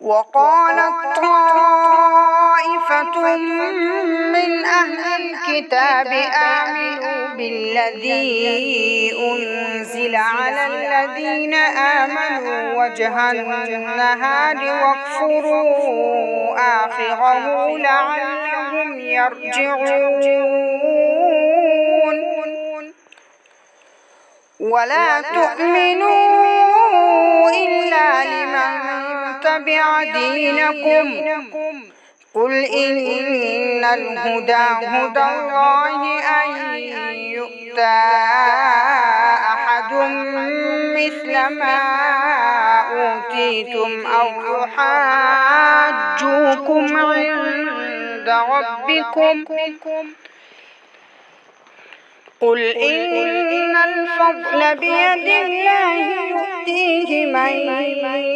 وقالت طائفة من أهل الكتاب آمنوا بالذي أنزل على الذين آمنوا وجه النهار واكفروا آخره لعلهم يرجعون ولا تؤمنوا إلا لمن تبع دينكم قل إن الهدى هدى الله أن يؤتى أحد مثل ما أوتيتم أو يحاجوكم عند ربكم قل إن الفضل بيد الله يؤتيه من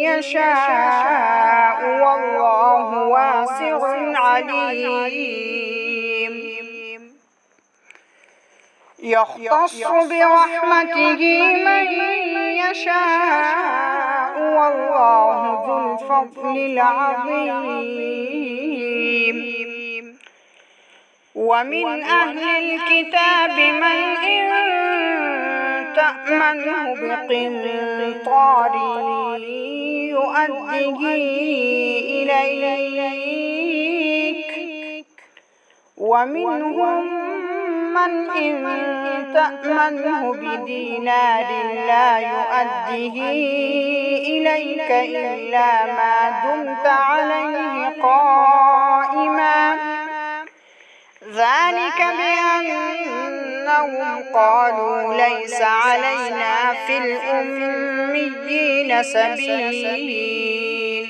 يشاء والله واسع عليم يختص برحمته من يشاء والله ذو الفضل العظيم ومن أهل الكتاب من إن تأمنه بقنطار يؤديه إليك ومنهم من إن تأمنه بدينار لا يؤديه إليك إلا ما دمت عليه قائما ذلك بأنهم قالوا ليس علينا في الأميين سبيل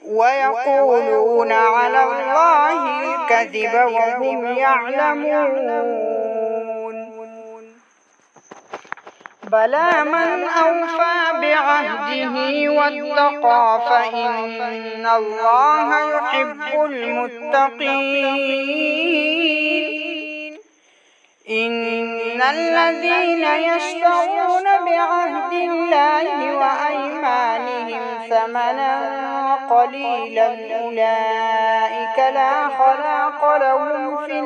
ويقولون على الله الكذب وهم يعلمون بلى من أوفى بعهده واتقى فإن الله يحب المتقين إن الذين يشترون بعهد الله وأيمانهم ثمنا قليلا أولئك لا خلاق لهم في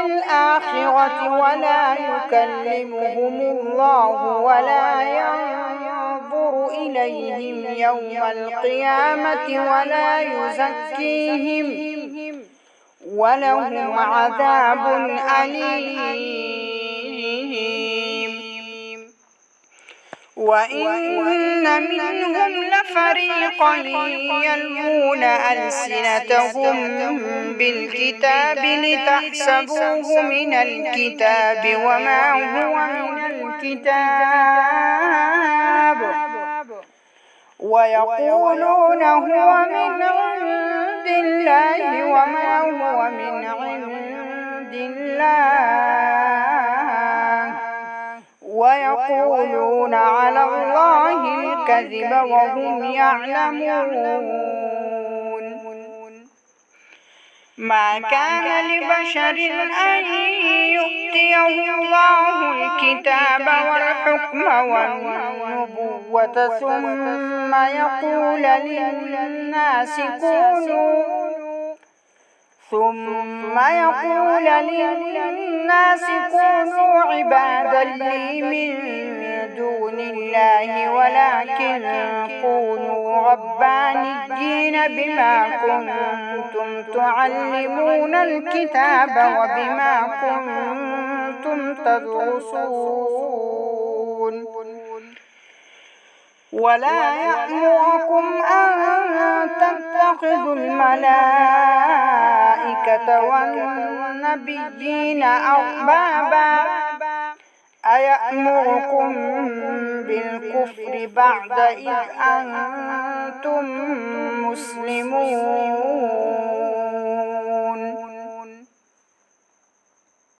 الآخرة ولا يكلمهم الله ولا ينظر إليهم يوم القيامة ولا يزكيهم ولهم عذاب أليم وإن منهم لفريقا يلوون ألسنتهم بالكتاب لتحسبوه من الكتاب وما هو من الكتاب ويقولون هو من عند الله وما هو من عند الله ويقولون على الله الكذب وهم يعلمون ما كان لبشر أن يؤتيه الله الكتاب والحكم والنبوة ثم يقول للناس كونوا عبادا لي من دون الله ولكن كونوا ربانيين بما كنتم تعلمون الكتاب وبما كنتم تدرسون ولا يأمركم أن تتخذوا الملائكة والنبيين أربابا أيأمركم بالكفر بعد إذ أنتم مسلمون